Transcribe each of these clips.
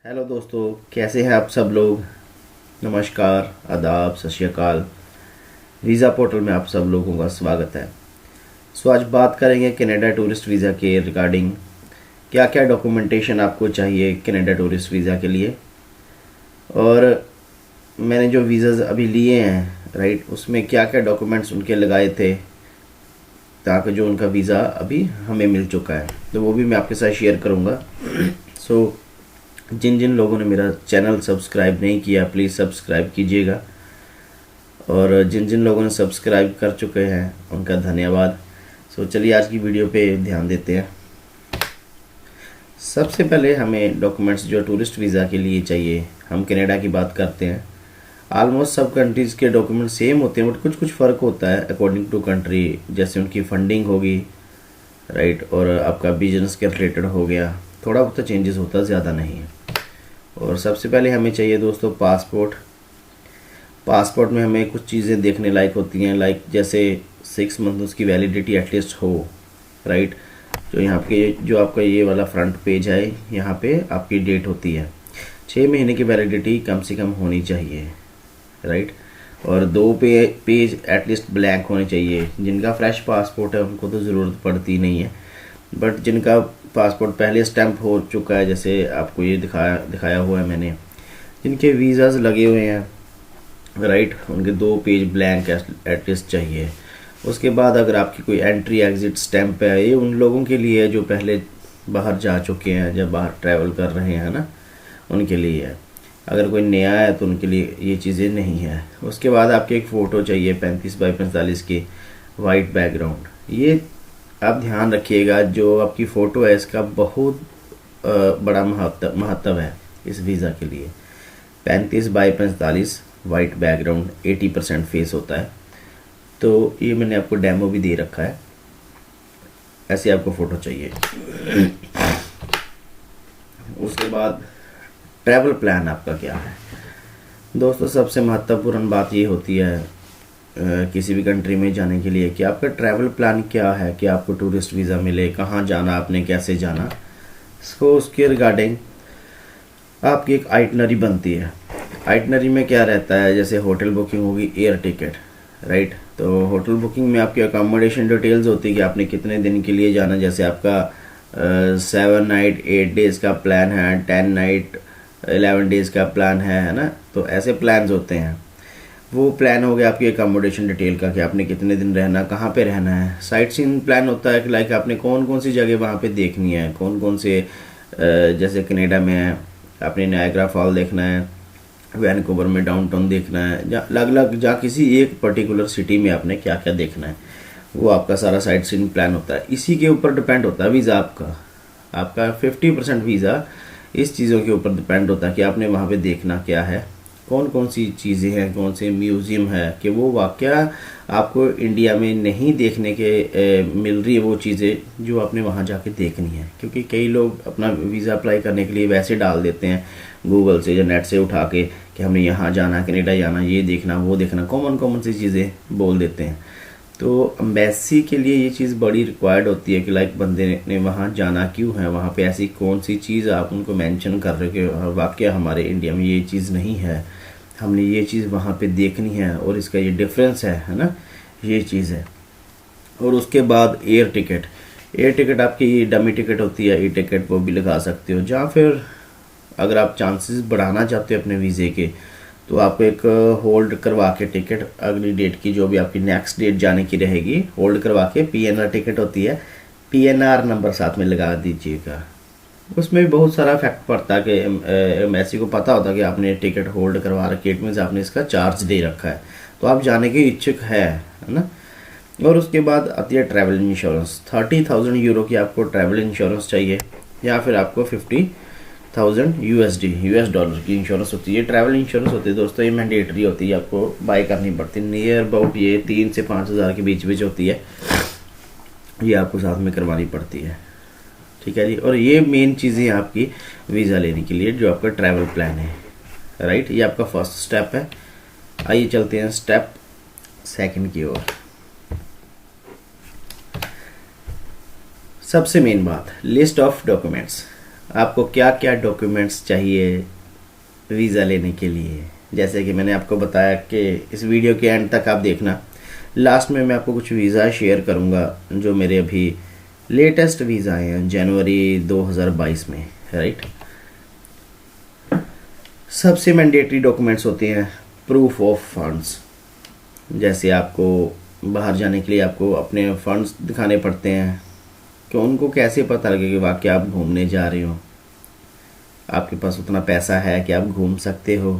Hello दोस्तों, कैसे हैं आप सब लोग। नमस्कार, आदाब, सत श्री अकाल। वीज़ा पोर्टल में आप सब लोगों का स्वागत है। आज बात करेंगे कनाडा टूरिस्ट वीज़ा के रिगार्डिंग क्या क्या डॉक्यूमेंटेशन आपको चाहिए कनाडा टूरिस्ट वीज़ा के लिए। और मैंने जो वीज़ाज़ अभी लिए हैं राइट, उसमें क्या क्या डॉक्यूमेंट्स उनके लगाए थे ताकि जो उनका वीज़ा अभी हमें मिल चुका है तो वो भी मैं आपके साथ शेयर करूँगा। जिन जिन लोगों ने मेरा चैनल सब्सक्राइब नहीं किया प्लीज़ सब्सक्राइब कीजिएगा, और जिन जिन लोगों ने सब्सक्राइब कर चुके हैं उनका धन्यवाद। चलिए आज की वीडियो पे ध्यान देते हैं। सबसे पहले हमें डॉक्यूमेंट्स जो टूरिस्ट वीज़ा के लिए चाहिए, हम कनाडा की बात करते हैं। आलमोस्ट सब कंट्रीज़ के डॉक्यूमेंट सेम होते हैं बट कुछ कुछ फ़र्क होता है अकॉर्डिंग टू कंट्री। जैसे उनकी फंडिंग होगी राइट, और आपका बिजनेस के रिलेटेड हो गया, थोड़ा बहुत चेंजेस होता है, ज़्यादा नहीं है। और सबसे पहले हमें चाहिए दोस्तों पासपोर्ट। पासपोर्ट में हमें कुछ चीज़ें देखने लायक होती हैं, लाइक जैसे 6 मंथ उसकी वैलिडिटी एटलीस्ट हो राइट। जो यहाँ पे जो आपका ये वाला फ्रंट पेज है यहाँ पे आपकी डेट होती है, 6 महीने की वैलिडिटी कम से कम होनी चाहिए राइट। और 2 पेज एटलीस्ट ब्लैंक होने चाहिए। जिनका फ्रेश पासपोर्ट है उनको तो ज़रूरत पड़ती नहीं है, बट जिनका पासपोर्ट पहले स्टैम्प हो चुका है, जैसे आपको ये दिखाया हुआ है मैंने, जिनके वीज़ाज़ लगे हुए हैं राइट, उनके 2 पेज ब्लैंक एटलीस्ट चाहिए। उसके बाद अगर आपकी कोई एंट्री एग्ज़िट स्टैम्प है, ये उन लोगों के लिए है जो पहले बाहर जा चुके हैं, जब बाहर ट्रैवल कर रहे हैं ना, उनके लिए है। अगर कोई नया है तो उनके लिए ये चीज़ें नहीं है। उसके बाद आपके एक फ़ोटो चाहिए 35 बाई 45 की, वाइट बैकग्राउंड। ये आप ध्यान रखिएगा, जो आपकी फ़ोटो है इसका बहुत बड़ा महत्व है इस वीज़ा के लिए। 35 बाई 45 वाइट बैकग्राउंड, 80% फेस होता है। तो ये मैंने आपको डेमो भी दे रखा है, ऐसे आपको फ़ोटो चाहिए। उसके बाद ट्रैवल प्लान आपका क्या है दोस्तों। सबसे महत्वपूर्ण बात ये होती है किसी भी कंट्री में जाने के लिए कि आपका ट्रैवल प्लान क्या है, कि आपको टूरिस्ट वीज़ा मिले, कहाँ जाना, आपने कैसे जाना। उसके रिगार्डिंग आपकी एक आइटनरी बनती है। आइटनरी में क्या रहता है, जैसे होटल बुकिंग होगी, एयर टिकट राइट। तो होटल बुकिंग में आपकी अकोमोडेशन डिटेल्स होती है कि आपने कितने दिन के लिए जाना। जैसे आपका 7 नाइट 8 डेज़ का प्लान है, 10 नाइट 11 डेज़ का प्लान है ना। तो ऐसे प्लान्स होते हैं। वो प्लान हो गया आपकी अकोमोडेशन डिटेल का, कि आपने कितने दिन रहना, कहाँ पे रहना है। साइट सीइंग प्लान होता है कि लाइक आपने कौन कौन सी जगह वहाँ पे देखनी है, कौन कौन से जैसे कनाडा में है आपने नायग्रा फॉल देखना है, वैनकूवर में डाउनटाउन देखना है, जहाँ अलग अलग जहाँ किसी एक पर्टिकुलर सिटी में आपने क्या क्या देखना है, वो आपका सारा साइट सीइंग प्लान होता है। इसी के ऊपर डिपेंड होता है वीज़ा आपका 50% वीज़ा इस चीज़ों के ऊपर डिपेंड होता है कि आपने वहाँ पे देखना क्या है, कौन कौन सी चीज़ें हैं, कौन से म्यूज़ियम है, कि वो वाकया आपको इंडिया में नहीं देखने के मिल रही है वो चीज़ें जो आपने वहाँ जाके देखनी है। क्योंकि कई लोग अपना वीज़ा अप्लाई करने के लिए वैसे डाल देते हैं गूगल से या नेट से उठा के कि हमें यहाँ जाना, कनाडा जाना, ये देखना, वो देखना, कॉमन कॉमन सी चीज़ें बोल देते हैं। तो एम्बेसी के लिए ये चीज़ बड़ी रिक्वायर्ड होती है कि लाइक बंदे ने वहाँ जाना क्यों है, वहाँ पे ऐसी कौन सी चीज़ आप उनको मेंशन कर रहे हो कि वाकया हमारे इंडिया में ये चीज़ नहीं है, हमने ये चीज़ वहाँ पे देखनी है और इसका ये डिफरेंस है ना, ये चीज़ है। और उसके बाद एयर टिकट आपकी डमी टिकट होती है, ई टिकट वो भी लगा सकते हो। या फिर अगर आप चांसेस बढ़ाना चाहते हो अपने वीज़े के तो आपको एक होल्ड करवा के टिकट, अगली डेट की जो भी आपकी नेक्स्ट डेट जाने की रहेगी, होल्ड करवा के पीएनआर टिकट होती है, पीएनआर नंबर साथ में लगा दीजिएगा। उसमें भी बहुत सारा फैक्ट पड़ता है कि एम्बेसी को पता होता है कि आपने टिकट होल्ड करवा रखी है, मीन्स आपने इसका चार्ज दे रखा है, तो आप जाने के इच्छुक है ना। और उसके बाद आती है ट्रैवल इंश्योरेंस। 30,000 यूरो की आपको ट्रैवल इंश्योरेंस चाहिए, या फिर आपको 50,000 यूएस डॉलर की इंश्योरेंस होती है। ट्रैवल इंश्योरेंस होती है दोस्तों, ये मैंडेटरी होती है, आपको बाय करनी पड़ती है। नियर अबाउट ये 3 से 5 हज़ार के बीच बीच होती है, ये आपको साथ में करवानी पड़ती है। ठीक है जी। और ये मेन चीज़ें आपकी वीज़ा लेने के लिए जो आपका ट्रैवल प्लान है राइट, ये आपका फर्स्ट स्टेप है। आइए चलते हैं स्टेप सेकंड की ओर। सबसे मेन बात, लिस्ट ऑफ डॉक्यूमेंट्स। आपको क्या क्या डॉक्यूमेंट्स चाहिए वीज़ा लेने के लिए। जैसे कि मैंने आपको बताया कि इस वीडियो के एंड तक आप देखना, लास्ट में मैं आपको कुछ वीज़ा शेयर करूंगा जो मेरे अभी लेटेस्ट वीज़ा आए हैं जनवरी 2022 में, राइट। सबसे मैंडेटरी डॉक्यूमेंट्स होते हैं प्रूफ ऑफ फंड्स। जैसे आपको बाहर जाने के लिए आपको अपने फंड्स दिखाने पड़ते हैं कि उनको कैसे पता लगे कि वाकई आप घूमने जा रहे हो, आपके पास उतना पैसा है कि आप घूम सकते हो।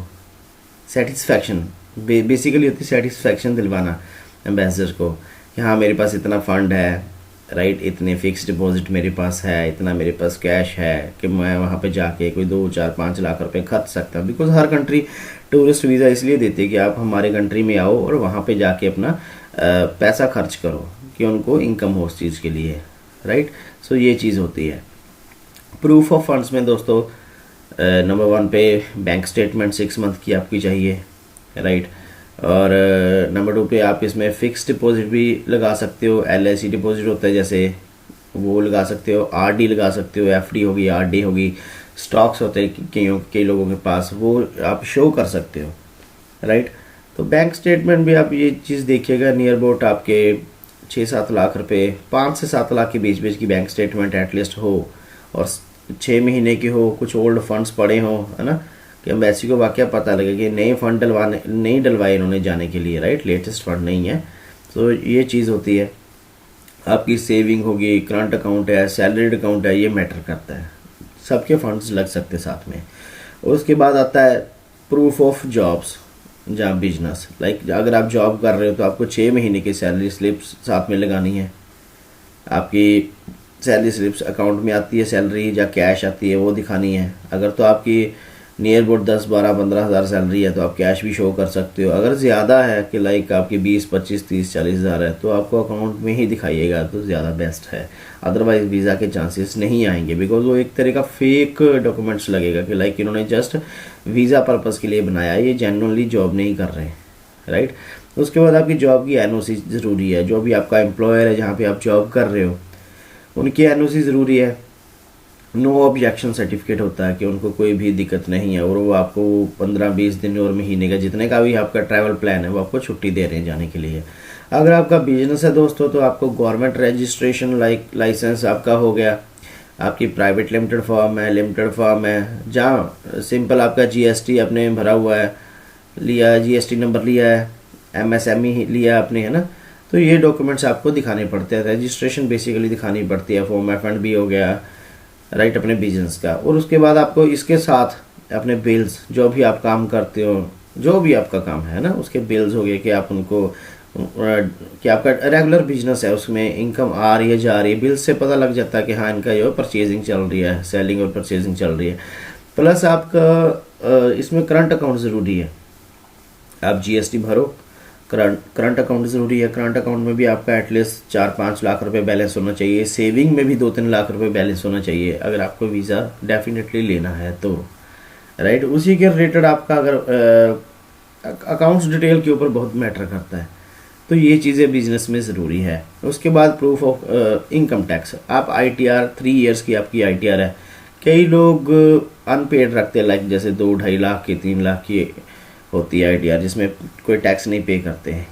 सेटिस्फैक्शन बेसिकली होती है, सेटिस्फैक्शन दिलवाना एम्बेसडर को कि हाँ मेरे पास इतना फ़ंड है, राइट, इतने फिक्स डिपॉजिट मेरे पास है, इतना मेरे पास कैश है कि मैं वहाँ पे जाके कोई 2 4 5 लाख रुपए खर्च सकता हूँ। Because her country tourist visa इसलिए देती है कि आप हमारे कंट्री में आओ और वहाँ पे जाके अपना पैसा खर्च करो, कि उनको इनकम हो उस चीज़ के लिए, राइट। सो ये चीज़ होती है। प्रूफ ऑफ फंड्स में दोस्तों नंबर 1 पे बैंक स्टेटमेंट 6 मंथ की आपकी चाहिए, राइट। और नंबर 2 पे आप इसमें फिक्स डिपॉजिट भी लगा सकते हो, LIC डिपॉजिट होता है जैसे वो लगा सकते हो, RD लगा सकते हो, FD होगी, RD होगी, स्टॉक्स होते हैं कई लोगों के पास, वो आप शो कर सकते हो, राइट। तो बैंक स्टेटमेंट भी आप ये चीज़ देखिएगा, नियर अबाउट आपके 6-7 लाख रुपए, 5 से 7 लाख के बीच की बैंक स्टेटमेंट एटलीस्ट हो, और 6 महीने की हो, कुछ ओल्ड फंड्स पड़े हों, है ना, कि एम्बेसी को वाकई पता लगे कि नए फंड नहीं डलवाए इन्होंने जाने के लिए, राइट, लेटेस्ट फंड नहीं है। तो ये चीज़ होती है। आपकी सेविंग होगी, करंट अकाउंट है, सैलरीड अकाउंट है, ये मैटर करता है, सबके फंड्स लग सकते साथ में। उसके बाद आता है प्रूफ ऑफ जॉब्स, जहाँ बिजनेस, लाइक अगर आप जॉब कर रहे हो तो आपको 6 महीने की सैलरी स्लिप्स साथ में लगानी है। आपकी सैलरी स्लिप्स अकाउंट में आती है सैलरी या कैश आती है, वो दिखानी है। अगर तो आपकी नियर अबाउट 10-12-15 हज़ार सैलरी है तो आप कैश भी शो कर सकते हो। अगर ज़्यादा है कि लाइक आपकी 20-25-30-40 हज़ार है तो आपको अकाउंट में ही दिखाइएगा तो ज़्यादा बेस्ट है। अदरवाइज वीज़ा के चांसेस नहीं आएंगे, बिकॉज वो एक तरह का फेक डॉक्यूमेंट्स लगेगा कि लाइक इन्होंने जस्ट वीज़ा पर्पज़ के लिए बनाया, ये जेन्युइनली जॉब नहीं कर रहे, राइट। उसके बाद आपकी जॉब की NOC ज़रूरी है। जो भी आपका एम्प्लॉयर है जहाँ पर आप जॉब कर रहे हो उनकी NOC ज़रूरी है। नो ऑब्जेक्शन सर्टिफिकेट होता है कि उनको कोई भी दिक्कत नहीं है और वो आपको 15-20 दिन और महीने का जितने का भी आपका ट्रैवल प्लान है वो आपको छुट्टी दे रहे हैं जाने के लिए। अगर आपका बिजनेस है दोस्तों तो आपको गवर्नमेंट रजिस्ट्रेशन लाइसेंस आपका हो गया, आपकी प्राइवेट लिमिटेड फर्म है, लिमिटेड फर्म है, जहाँ सिंपल आपका GST आपने भरा हुआ है, लिया GST नंबर लिया है, MSME लिया आपने, है ना। तो ये डॉक्यूमेंट्स आपको दिखाने पड़ते हैं, रजिस्ट्रेशन बेसिकली दिखानी पड़ती है, फॉर्म F&B भी हो गया, राइट, अपने बिजनेस का। और उसके बाद आपको इसके साथ अपने बिल्स, जो भी आप काम करते हो, जो भी आपका काम है ना, उसके बिल्स हो गए कि आप उनको कि आपका रेगुलर बिजनेस है उसमें इनकम आ रही है जा रही है, बिल्स से पता लग जाता है कि हाँ इनका जो परचेजिंग चल रही है, सेलिंग और परचेजिंग चल रही है। प्लस आपका इसमें करंट अकाउंट ज़रूरी है, आप GST भरो, करंट अकाउंट ज़रूरी है। करंट अकाउंट में भी आपका एटलीस्ट 4-5 लाख रुपए बैलेंस होना चाहिए, सेविंग में भी 2-3 लाख रुपए बैलेंस होना चाहिए अगर आपको वीज़ा डेफिनेटली लेना है तो, राइट। उसी के रिलेटेड आपका अगर अकाउंट्स डिटेल के ऊपर बहुत मैटर करता है, तो ये चीज़ें बिजनेस में ज़रूरी है। उसके बाद प्रूफ ऑफ इनकम टैक्स, आप ITR 3 ईयर्स की आपकी ITR है। कई लोग अनपेड रखते हैं, लाइक जैसे 2-2.5 लाख की 3 लाख की होती है ITR जिसमें कोई टैक्स नहीं पे करते हैं।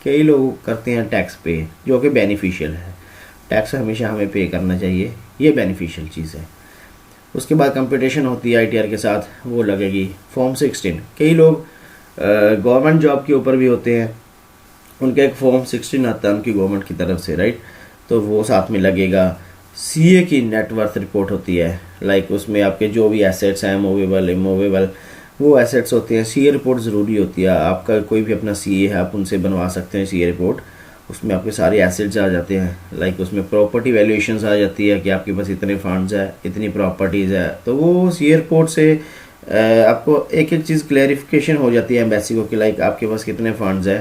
कई लोग करते हैं टैक्स पे, जो कि बेनिफिशियल है। टैक्स हमेशा हमें पे करना चाहिए, ये बेनिफिशियल चीज़ है। उसके बाद कंपटीशन होती है ITR के साथ, वो लगेगी फॉर्म 16। कई लोग गवर्नमेंट जॉब के ऊपर भी होते हैं, उनका एक फॉर्म 16 आता है उनकी गवर्नमेंट की तरफ से, राइट, तो वो साथ में लगेगा। CA की नेटवर्थ रिपोर्ट होती है, लाइक उसमें आपके जो भी एसेट्स हैं, मूवेबल इमूवेबल, वो एसेट्स होते हैं। CA रिपोर्ट ज़रूरी होती है। आपका कोई भी अपना CA है, आप उनसे बनवा सकते हैं CA रिपोर्ट, उसमें आपके सारे एसेट्स आ जाते हैं, लाइक उसमें प्रॉपर्टी वैल्यूएशंस आ जाती है कि आपके पास इतने फंड्स है, इतनी प्रॉपर्टीज़ है, तो वो CA रिपोर्ट से आपको एक एक चीज़ क्लैरिफिकेशन हो जाती है एम्बेसी को कि लाइक आपके पास कितने फंड्स है,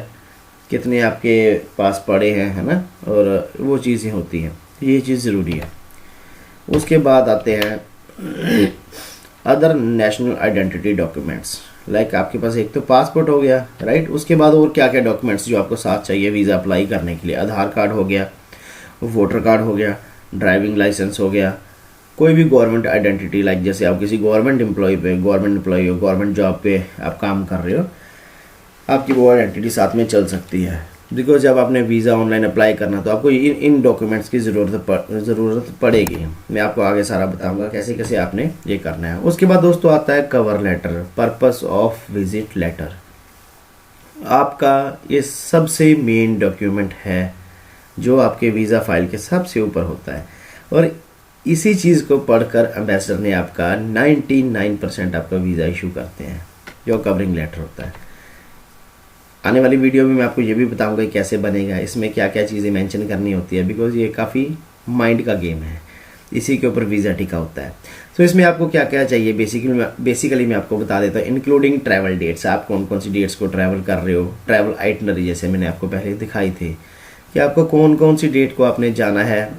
कितने आपके पास पड़े हैं, है ना, और वो चीज़ें होती हैं, ये चीज़ ज़रूरी है। उसके बाद आते हैं other national identity documents, like आपके पास एक तो पासपोर्ट हो गया, राइट। उसके बाद और क्या क्या डॉक्यूमेंट्स जो आपको साथ चाहिए वीज़ा अप्लाई करने के लिए, आधार कार्ड हो गया, वोटर कार्ड हो गया, ड्राइविंग लाइसेंस हो गया, कोई भी गवर्नमेंट आइडेंटिटी, लाइक जैसे आप किसी गवर्नमेंट एम्प्लॉय हो, गवर्नमेंट जॉब पे आप काम कर रहे हो, आपकी वो आइडेंटिटी साथ में चल सकती है। बिकॉज जब आपने वीज़ा ऑनलाइन अप्लाई करना तो आपको इन डॉक्यूमेंट्स की ज़रूरत पड़ेगी। मैं आपको आगे सारा बताऊंगा कैसे कैसे आपने ये करना है। उसके बाद दोस्तों आता है cover letter, purpose of visit letter. आपका ये सबसे मेन डॉक्यूमेंट है जो आपके वीज़ा फाइल के सबसे ऊपर होता है, और इसी चीज़ को पढ़कर एम्बेसडर ने आपका 99% आपका वीज़ा इशू करते हैं, जो कवरिंग लेटर होता है। आने वाली वीडियो में मैं आपको ये भी बताऊंगा कि कैसे बनेगा, इसमें क्या क्या चीज़ें मेंशन करनी होती है, बिकॉज ये काफ़ी माइंड का गेम है, इसी के ऊपर वीज़ा टिका होता है। तो इसमें आपको क्या क्या चाहिए बेसिकली मैं आपको बता देता हूँ। इंक्लूडिंग ट्रैवल डेट्स, आप कौन कौन सी डेट्स को ट्रैवल कर रहे हो, ट्रैवल आइटनरी जैसे मैंने आपको पहले दिखाई थी कि आपको कौन कौन सी डेट को आपने जाना है,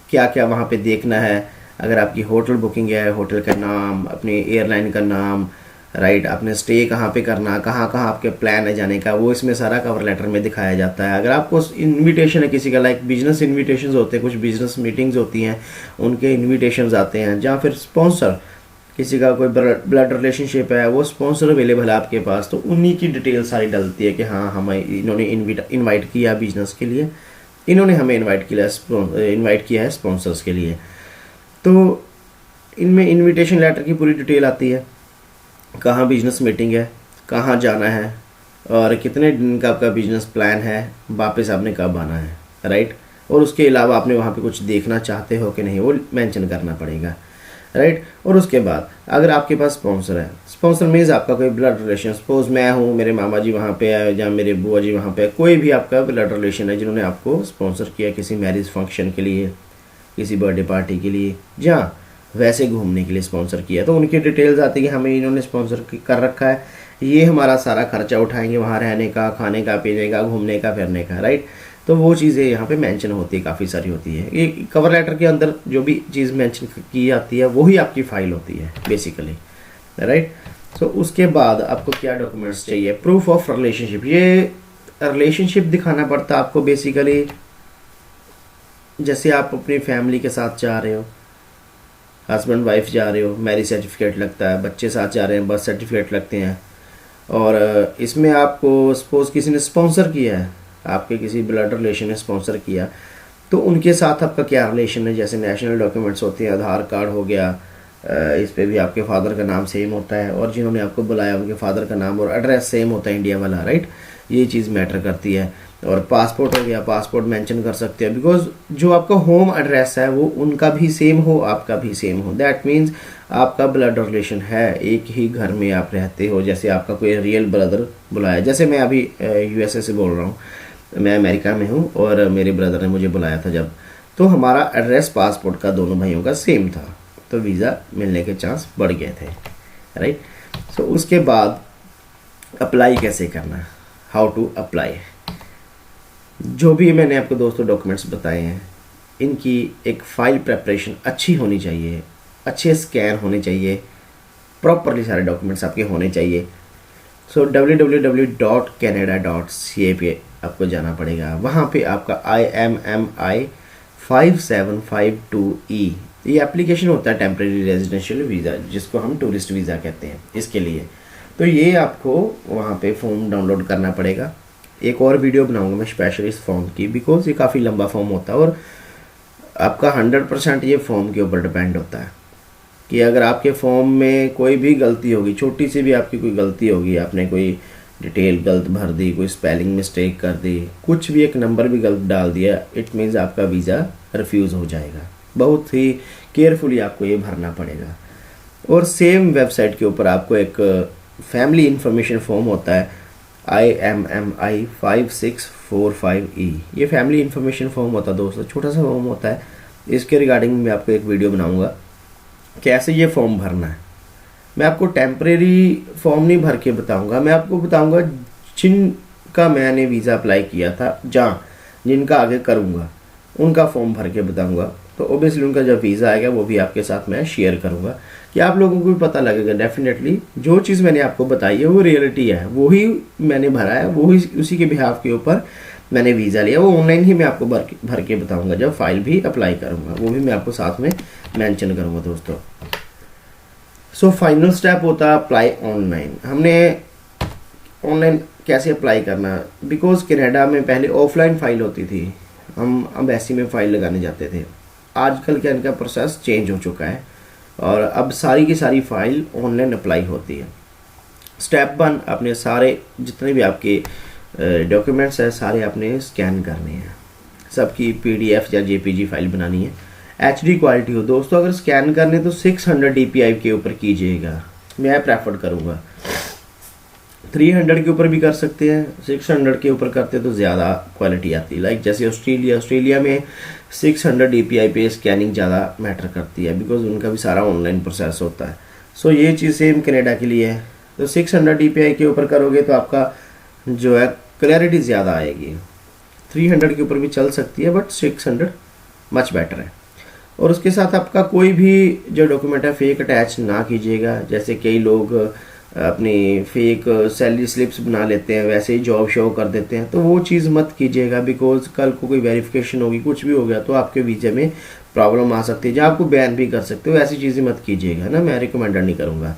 क्या क्या वहाँ पे देखना है। अगर आपकी होटल बुकिंग है, होटल का नाम, अपनी एयरलाइन का नाम, राइट, आपने स्टे कहाँ पे करना, कहाँ कहाँ आपके प्लान है जाने का, वो इसमें सारा कवर लेटर में दिखाया जाता है। अगर आपको इनविटेशन है किसी का, लाइक बिजनेस इनविटेशंस होते हैं, कुछ बिजनेस मीटिंग्स होती हैं, उनके इनविटेशंस आते हैं, जहाँ फिर स्पॉन्सर किसी का कोई ब्लड रिलेशनशिप है, वो स्पॉन्सर अवेलेबल है आपके पास, तो उन्हीं की डिटेल सारी डलती है कि हाँ हमें इन्होंने इन्वाइट किया बिजनेस के लिए, इन्होंने हमें इन्वाइट किया है स्पॉन्सर्स के लिए। तो इनमें इन्विटेशन लेटर की पूरी डिटेल आती है, कहाँ बिजनेस मीटिंग है, कहाँ जाना है, और कितने दिन का आपका बिजनेस प्लान है, वापस आपने कब आना है, राइट। और उसके अलावा आपने वहाँ पे कुछ देखना चाहते हो कि नहीं, वो मेंशन करना पड़ेगा, राइट। और उसके बाद अगर आपके पास स्पॉन्सर है, स्पॉन्सर मीन्स आपका कोई ब्लड रिलेशन, सपोज मैं हूँ, मेरे मामा जी वहाँ पे है, या मेरे बुआ जी वहाँ पे है, कोई भी आपका ब्लड रिलेशन है जिन्होंने आपको स्पॉन्सर किया किसी मैरिज फंक्शन के लिए, किसी बर्थडे पार्टी के लिए, जहाँ वैसे घूमने के लिए स्पॉन्सर किया, तो उनकी डिटेल्स आती है कि हमें इन्होंने स्पॉन्सर कर रखा है, ये हमारा सारा खर्चा उठाएंगे वहाँ रहने का, खाने का, पीने का, घूमने का, फिरने का, राइट। तो वो चीज़ें यहाँ पे मेंशन होती है, काफ़ी सारी होती है। ये कवर लेटर के अंदर जो भी चीज़ मेंशन की जाती है वही आपकी फाइल होती है बेसिकली, राइट। सो उसके बाद आपको क्या डॉक्यूमेंट्स चाहिए, प्रूफ ऑफ रिलेशनशिप। ये रिलेशनशिप दिखाना पड़ता है आपको बेसिकली, जैसे आप अपनी फैमिली के साथ जा रहे हो, हस्बैंड वाइफ जा रहे हो, मैरिज सर्टिफिकेट लगता है, बच्चे साथ जा रहे हैं, बर्थ सर्टिफिकेट लगते हैं। और इसमें आपको सपोज किसी ने स्पॉन्सर किया है, आपके किसी ब्लड रिलेशन ने स्पॉन्सर किया, तो उनके साथ आपका क्या रिलेशन है, जैसे नेशनल डॉक्यूमेंट्स होते हैं, आधार कार्ड हो गया, इस पे भी आपके फादर का नाम सेम होता है, और जिन्होंने आपको बुलाया उनके फादर का नाम और एड्रेस सेम होता है इंडिया वाला, राइट। ये चीज़ मैटर करती है। और पासपोर्ट हो गया, पासपोर्ट मेंशन कर सकते हैं, बिकॉज जो आपका होम एड्रेस है वो उनका भी सेम हो, आपका भी सेम हो, दैट मीन्स आपका ब्लड रिलेशन है, एक ही घर में आप रहते हो। जैसे आपका कोई रियल ब्रदर बुलाया, जैसे मैं अभी यूएसए से बोल रहा हूँ, मैं अमेरिका में हूँ और मेरे ब्रदर ने मुझे बुलाया था जब, तो हमारा एड्रेस पासपोर्ट का दोनों भाइयों का सेम था, तो वीज़ा मिलने के चांस बढ़ गए थे, राइट। सो उसके बाद अप्लाई कैसे करना, हाउ टू अप्लाई। जो भी मैंने आपको दोस्तों डॉक्यूमेंट्स बताए हैं, इनकी एक फ़ाइल प्रेपरेशन अच्छी होनी चाहिए, अच्छे स्कैन होने चाहिए, प्रॉपरली सारे डॉक्यूमेंट्स आपके होने चाहिए। सो www.canada.ca पे आपको जाना पड़ेगा। वहाँ पे आपका IMMI 5752E ये एप्लीकेशन होता है, टेम्प्रेरी रेजिडेंशियल वीज़ा, जिसको हम टूरिस्ट वीज़ा कहते हैं, इसके लिए। तो ये आपको वहाँ पे फॉर्म डाउनलोड करना पड़ेगा। एक और वीडियो बनाऊंगा मैं स्पेशल इस फॉर्म की, बिकॉज ये काफ़ी लंबा फॉर्म होता है और आपका 100% ये फॉर्म के ऊपर डिपेंड होता है कि अगर आपके फॉर्म में कोई भी गलती होगी, छोटी सी भी आपकी कोई गलती होगी, आपने कोई डिटेल गलत भर दी, कोई स्पेलिंग मिस्टेक कर दी, कुछ भी एक नंबर भी गलत डाल दिया, इट मीन्स आपका वीज़ा रिफ्यूज़ हो जाएगा। बहुत ही केयरफुली आपको ये भरना पड़ेगा। और सेम वेबसाइट के ऊपर आपको एक फैमिली इंफॉर्मेशन फॉर्म होता है, IMMI 5645E, ये फैमिली इंफॉर्मेशन फॉर्म होता है दोस्तों, छोटा सा फॉर्म होता है। इसके रिगार्डिंग मैं आपको एक वीडियो बनाऊंगा कैसे ये फॉर्म भरना है। मैं आपको टेम्परेरी फॉर्म नहीं भर के बताऊंगा, मैं आपको बताऊंगा जिनका मैंने वीज़ा अप्लाई किया था, जहाँ जिनका आगे करूँगा उनका फॉर्म भर के बताऊँगा। तो ओबियसली उनका जब वीज़ा आएगा वो भी आपके साथ मैं शेयर करूँगा कि आप लोगों को भी पता लगेगा डेफिनेटली जो चीज़ मैंने आपको बताई है वो रियलिटी है, वही मैंने भरा है, वही उसी के बिहाफ के ऊपर मैंने वीज़ा लिया। वो ऑनलाइन ही मैं आपको भर के बताऊंगा, जब फाइल भी अप्लाई करूंगा वो भी मैं आपको साथ में मेंशन करूँगा दोस्तों। सो फाइनल स्टेप होता है अप्लाई ऑनलाइन। हमने ऑनलाइन कैसे अप्लाई करना, बिकॉज कनाडा में पहले ऑफलाइन फ़ाइल होती थी, हम एम्बेसी में फ़ाइल लगाने जाते थे। आजकल क्या इनका प्रोसेस चेंज हो चुका है और अब सारी की सारी फ़ाइल ऑनलाइन अप्लाई होती है। स्टेप 1, अपने सारे जितने भी आपके डॉक्यूमेंट्स हैं सारे आपने स्कैन करने हैं, सबकी PDF या JPG फाइल बनानी है, HD क्वालिटी हो। दोस्तों अगर स्कैन करने तो 600 DPI के ऊपर कीजिएगा, मैं प्रेफर करूँगा। 300 के ऊपर भी कर सकते हैं, 600 के ऊपर करते तो ज़्यादा क्वालिटी आती है। लाइक जैसे ऑस्ट्रेलिया में 600 DPI पे स्कैनिंग ज़्यादा मैटर करती है, बिकॉज उनका भी सारा ऑनलाइन प्रोसेस होता है। सो ये चीज़ सेम कनाडा के लिए है। तो 600 DPI के ऊपर करोगे तो आपका जो है क्लैरिटी ज़्यादा आएगी। 300 के ऊपर भी चल सकती है, बट 600 मच बेटर है। और उसके साथ आपका कोई भी जो डॉक्यूमेंट है फेक अटैच ना कीजिएगा। जैसे कई लोग अपनी फेक सैलरी स्लिप्स बना लेते हैं, वैसे ही जॉब शो कर देते हैं, तो वो चीज़ मत कीजिएगा। बिकॉज कल को कोई वेरिफिकेशन होगी, कुछ भी हो गया तो आपके वीज़े में प्रॉब्लम आ सकती है, जहाँ आपको बैन भी कर सकते हो। ऐसी चीज़ें मत कीजिएगा ना, मैं रिकमेंड नहीं करूँगा।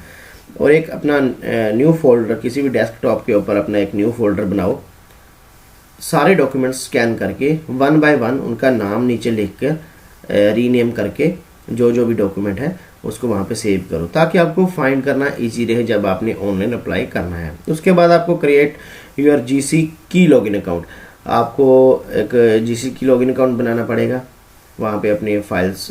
और एक अपना न्यू फोल्डर, किसी भी डेस्कटॉप के ऊपर अपना एक न्यू फोल्डर बनाओ, सारे डॉक्यूमेंट्स स्कैन करके 1 बाय 1 उनका नाम नीचे लिख कर रीनेम करके जो जो भी डॉक्यूमेंट है उसको वहाँ पे सेव करो, ताकि आपको फाइंड करना इजी रहे जब आपने ऑनलाइन अप्लाई करना है। उसके बाद आपको क्रिएट योर GC की लॉगिन अकाउंट, आपको एक GC की लॉगिन अकाउंट बनाना पड़ेगा वहाँ पे अपनी फाइल्स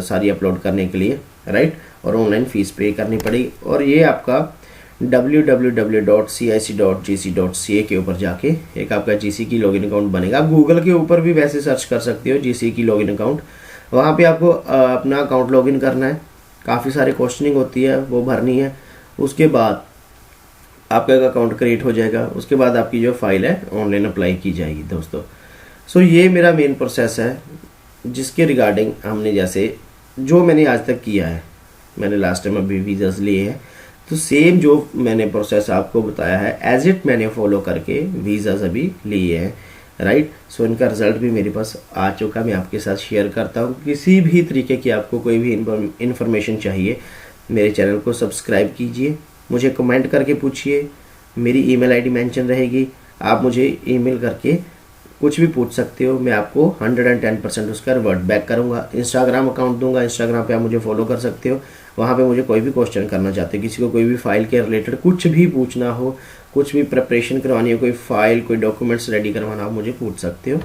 सारी अपलोड करने के लिए, राइट। और ऑनलाइन फ़ीस पे करनी पड़ेगी। और ये आपका www.cic.gc.ca के ऊपर जाके एक आपका GC की लॉगिन अकाउंट बनेगा। आप गूगल के ऊपर भी वैसे सर्च कर सकते हो GC की लॉगिन अकाउंट, वहाँ पे आपको अपना अकाउंट लॉगिन करना है। काफ़ी सारे क्वेश्चनिंग होती है, वो भरनी है। उसके बाद आपका एक अकाउंट क्रिएट हो जाएगा। उसके बाद आपकी जो फाइल है ऑनलाइन अप्लाई की जाएगी दोस्तों। सो ये मेरा मेन प्रोसेस है जिसके रिगार्डिंग हमने जैसे जो मैंने आज तक किया है, मैंने लास्ट टाइम अभी वीज़ास लिए हैं, तो सेम जो मैंने प्रोसेस आपको बताया है एज इट मैंने फॉलो करके वीज़ास अभी लिए हैं, राइट। सो इनका रिज़ल्ट भी मेरे पास आ चुका, मैं आपके साथ शेयर करता हूँ। किसी भी तरीके की आपको कोई भी इन्फॉर्मेशन चाहिए, मेरे चैनल को सब्सक्राइब कीजिए, मुझे कमेंट करके पूछिए, मेरी ईमेल आईडी मेंशन रहेगी, आप मुझे ईमेल करके कुछ भी पूछ सकते हो, मैं आपको 110% उसका रिवर्ट बैक करूँगा। इंस्टाग्राम अकाउंट दूंगा, इंस्टाग्राम पे आप मुझे फॉलो कर सकते हो। वहाँ पे मुझे कोई भी क्वेश्चन करना चाहते हो, किसी को कोई भी फाइल के रिलेटेड कुछ भी पूछना हो, कुछ भी प्रिपरेशन करवानी हो, कोई फाइल कोई डॉक्यूमेंट्स रेडी करवाना हो, मुझे पूछ सकते हो,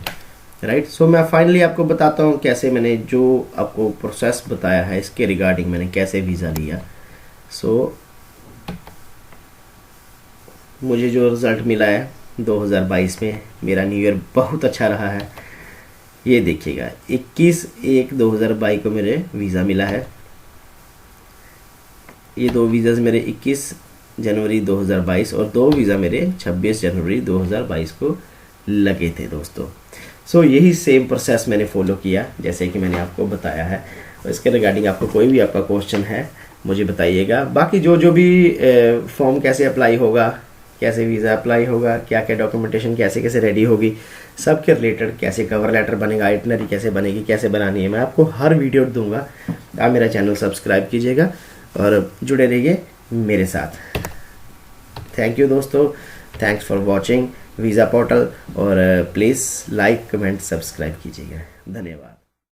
राइट। सो मैं फाइनली आपको बताता हूँ कैसे मैंने जो आपको प्रोसेस बताया है इसके रिगार्डिंग मैंने कैसे वीज़ा लिया। सो मुझे जो रिज़ल्ट मिला है 2022 में, मेरा न्यू ईयर बहुत अच्छा रहा है। ये देखिएगा 21/1/2022 को मेरे वीज़ा मिला है। ये 2 वीज़ाज मेरे 21 जनवरी 2022 और 2 वीज़ा मेरे 26 जनवरी 2022 को लगे थे दोस्तों। सो यही सेम प्रोसेस मैंने फॉलो किया जैसे कि मैंने आपको बताया है। इसके रिगार्डिंग आपको कोई भी आपका क्वेश्चन है मुझे बताइएगा। बाकी जो जो भी फॉर्म कैसे अप्लाई होगा, कैसे वीज़ा अप्लाई होगा, क्या क्या डॉक्यूमेंटेशन कैसे कैसे रेडी होगी, सब के रिलेटेड कैसे कवर लेटर बनेगा, आइटनरी कैसे बनेगी, कैसे बनानी है, मैं आपको हर वीडियो दूंगा। आप मेरा चैनल सब्सक्राइब कीजिएगा और जुड़े रहिए मेरे साथ। थैंक यू दोस्तों, thanks for watching visa portal. और प्लीज़ लाइक कमेंट सब्सक्राइब कीजिएगा। धन्यवाद।